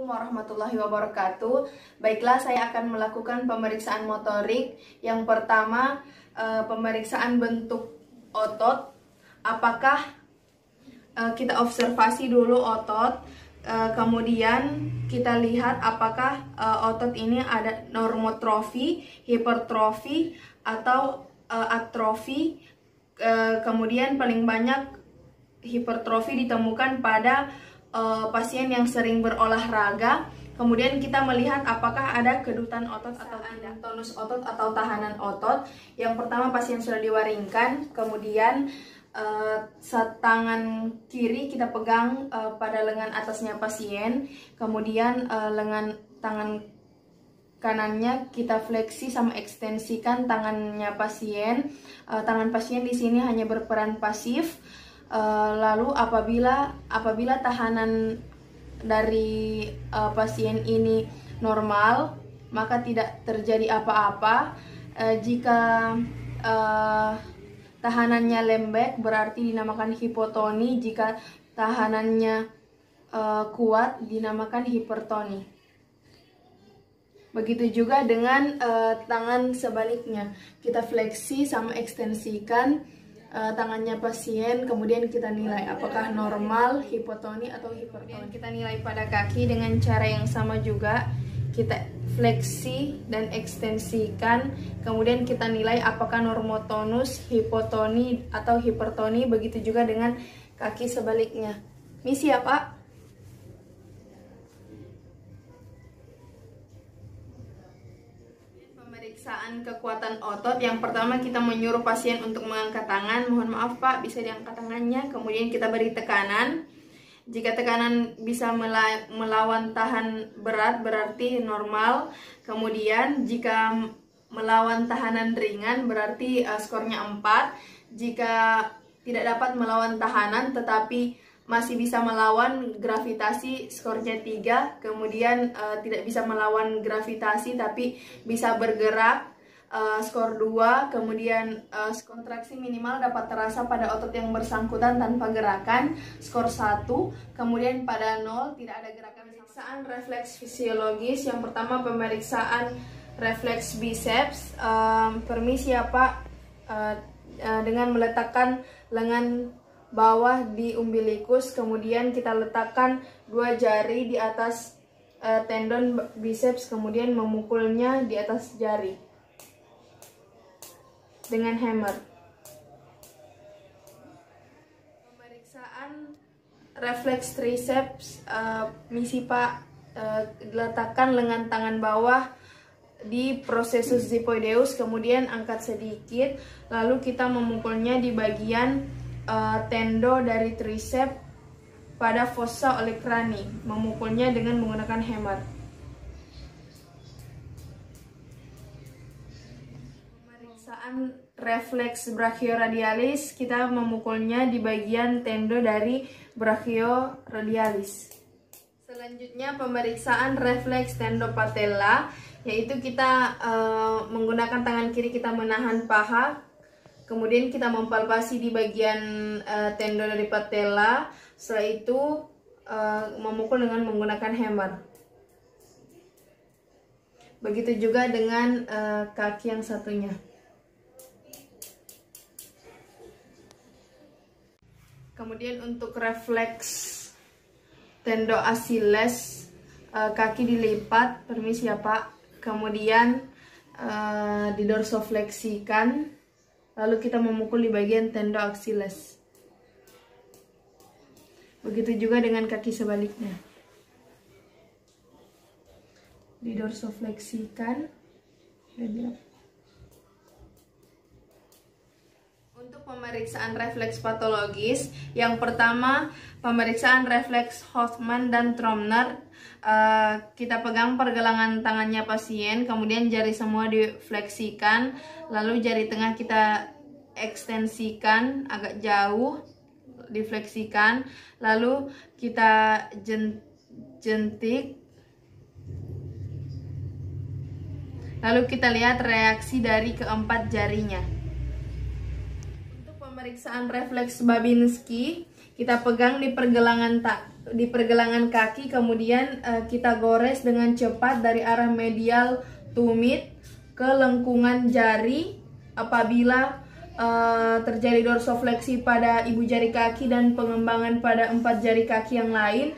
Assalamualaikum warahmatullahi wabarakatuh. Baiklah, saya akan melakukan pemeriksaan motorik. Yang pertama, pemeriksaan bentuk otot. Apakah kita observasi dulu otot, kemudian kita lihat apakah otot ini ada normotrofi, hipertrofi, atau atrofi. Kemudian paling banyak hipertrofi ditemukan pada pasien yang sering berolahraga. Kemudian kita melihat apakah ada kedutan otot atau tidak, tonus otot atau tahanan otot. Yang pertama, pasien sudah diwaringkan, kemudian tangan kiri kita pegang pada lengan atasnya pasien, kemudian lengan tangan kanannya kita fleksi sama ekstensikan tangannya pasien. Tangan pasien di sini hanya berperan pasif. Lalu apabila tahanan dari pasien ini normal, maka tidak terjadi apa-apa. Jika tahanannya lembek berarti dinamakan hipotoni. Jika tahanannya kuat dinamakan hipertoni. Begitu juga dengan tangan sebaliknya, kita fleksi sama ekstensikan tangannya pasien, kemudian kita nilai apakah normal, hipotoni, atau hipertoni. Kita nilai pada kaki dengan cara yang sama juga, kita fleksi dan ekstensikan, kemudian kita nilai apakah normotonus, hipotoni, atau hipertoni. Begitu juga dengan kaki sebaliknya. Misi ya Pak? Pemeriksaan kekuatan otot. Yang pertama, kita menyuruh pasien untuk mengangkat tangan. Mohon maaf Pak, bisa diangkat tangannya. Kemudian kita beri tekanan. Jika tekanan bisa melawan tahan berat berarti normal. Kemudian jika melawan tahanan ringan berarti skornya 4. Jika tidak dapat melawan tahanan tetapi masih bisa melawan gravitasi, skornya 3. Kemudian tidak bisa melawan gravitasi tapi bisa bergerak, skor 2. Kemudian kontraksi minimal dapat terasa pada otot yang bersangkutan tanpa gerakan, skor 1. Kemudian pada 0 tidak ada gerakan. Pemeriksaan refleks fisiologis. Yang pertama, pemeriksaan refleks biceps. Permisi ya Pak, dengan meletakkan lengan bawah di umbilikus, kemudian kita letakkan 2 jari di atas tendon biceps, kemudian memukulnya di atas jari dengan hammer. Pemeriksaan refleks triceps. Misi Pak, letakkan lengan tangan bawah di processus xiphyoideus, kemudian angkat sedikit, lalu kita memukulnya di bagian tendo dari tricep pada fossa olecrani, memukulnya dengan menggunakan hammer. Pemeriksaan refleks brachioradialis, kita memukulnya di bagian tendo dari brachioradialis. Selanjutnya, pemeriksaan refleks tendopatella, yaitu kita menggunakan tangan kiri kita menahan paha, kemudian kita mempalpasi di bagian tendon dari patella. Setelah itu memukul dengan menggunakan hammer. Begitu juga dengan kaki yang satunya. Kemudian untuk refleks tendo Achilles, kaki dilipat, permisi ya Pak. Kemudian didorsofleksikan. Lalu kita memukul di bagian tendo Achilles. Begitu juga dengan kaki sebaliknya. Didorsofleksikan. Untuk pemeriksaan refleks patologis, yang pertama pemeriksaan refleks Hoffman dan Tromner. Kita pegang pergelangan tangannya pasien, kemudian jari semua difleksikan, lalu jari tengah kita ekstensikan agak jauh, difleksikan, lalu kita jentik, lalu kita lihat reaksi dari keempat jarinya. Untuk pemeriksaan refleks Babinski, kita pegang di pergelangan di pergelangan kaki, kemudian kita gores dengan cepat dari arah medial tumit ke lengkungan jari. Apabila terjadi dorsofleksi pada ibu jari kaki dan pengembangan pada 4 jari kaki yang lain,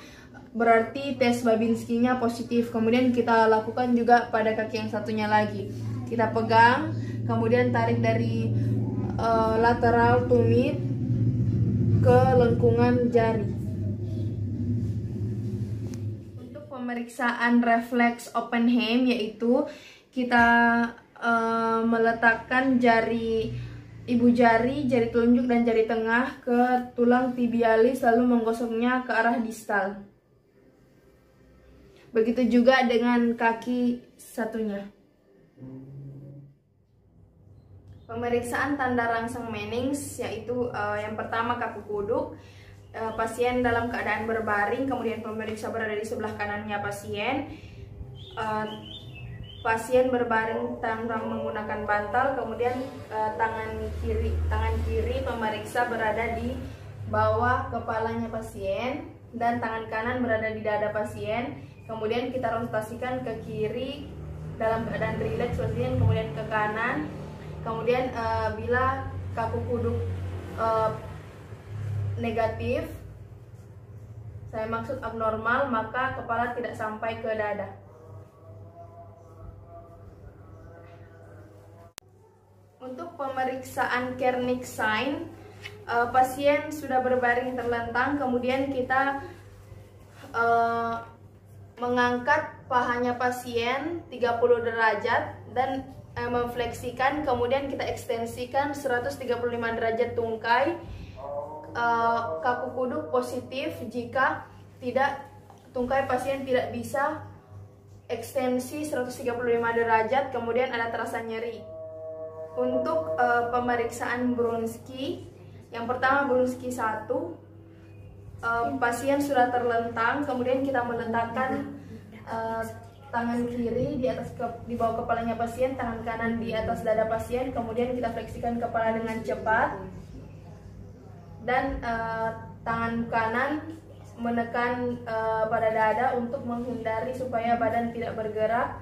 berarti tes Babinski-nya positif. Kemudian kita lakukan juga pada kaki yang satunya lagi. Kita pegang, kemudian tarik dari lateral tumit ke lengkungan jari. Untuk pemeriksaan refleks Oppenheim, yaitu kita meletakkan ibu jari, jari telunjuk dan jari tengah ke tulang tibialis lalu menggosoknya ke arah distal. Begitu juga dengan kaki satunya. Pemeriksaan tanda rangsang Mennings, yaitu yang pertama kaku kuduk, pasien dalam keadaan berbaring, kemudian pemeriksa berada di sebelah kanannya pasien. Pasien berbaring tanpa menggunakan bantal, kemudian tangan kiri pemeriksa berada di bawah kepalanya pasien dan tangan kanan berada di dada pasien. Kemudian kita rotasikan ke kiri dalam keadaan rileks pasien, kemudian ke kanan. Kemudian bila kaku kuduk negatif, saya maksud abnormal, maka kepala tidak sampai ke dada. Untuk pemeriksaan Kernig sign, pasien sudah berbaring terlentang, kemudian kita mengangkat pahanya pasien 30 derajat dan memfleksikan, kemudian kita ekstensikan 135 derajat tungkai. Kaku kuduk positif jika tungkai pasien tidak bisa ekstensi 135 derajat, kemudian ada terasa nyeri. Untuk pemeriksaan Brunski, yang pertama Brunski 1, pasien sudah terlentang, kemudian kita meletakkan tangan kiri di bawah kepalanya pasien, tangan kanan di atas dada pasien, kemudian kita fleksikan kepala dengan cepat dan tangan kanan menekan pada dada untuk menghindari supaya badan tidak bergerak.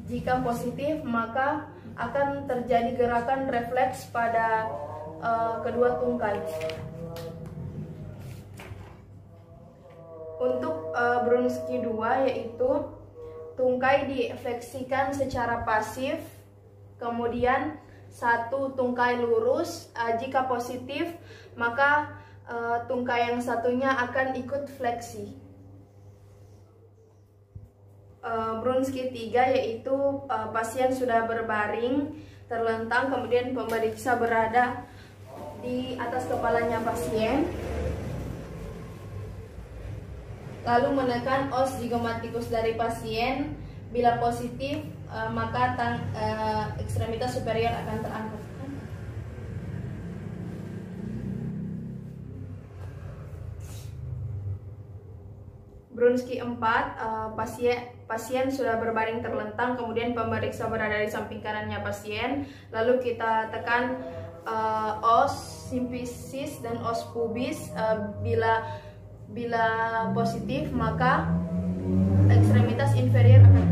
Jika positif, maka akan terjadi gerakan refleks pada kedua tungkai. Untuk Brunski 2, yaitu tungkai difleksikan secara pasif, kemudian satu tungkai lurus. Jika positif, maka tungkai yang satunya akan ikut fleksi. Brunski 3, yaitu pasien sudah berbaring terlentang, kemudian pemeriksa berada di atas kepalanya pasien lalu menekan os zigomatikus dari pasien. Bila positif, maka ekstremitas superior akan terangkat. Brunski 4, pasien sudah berbaring terlentang, kemudian pemeriksa berada di samping kanannya pasien, lalu kita tekan os simplicis dan os pubis. Bila positif, maka ekstremitas inferior akan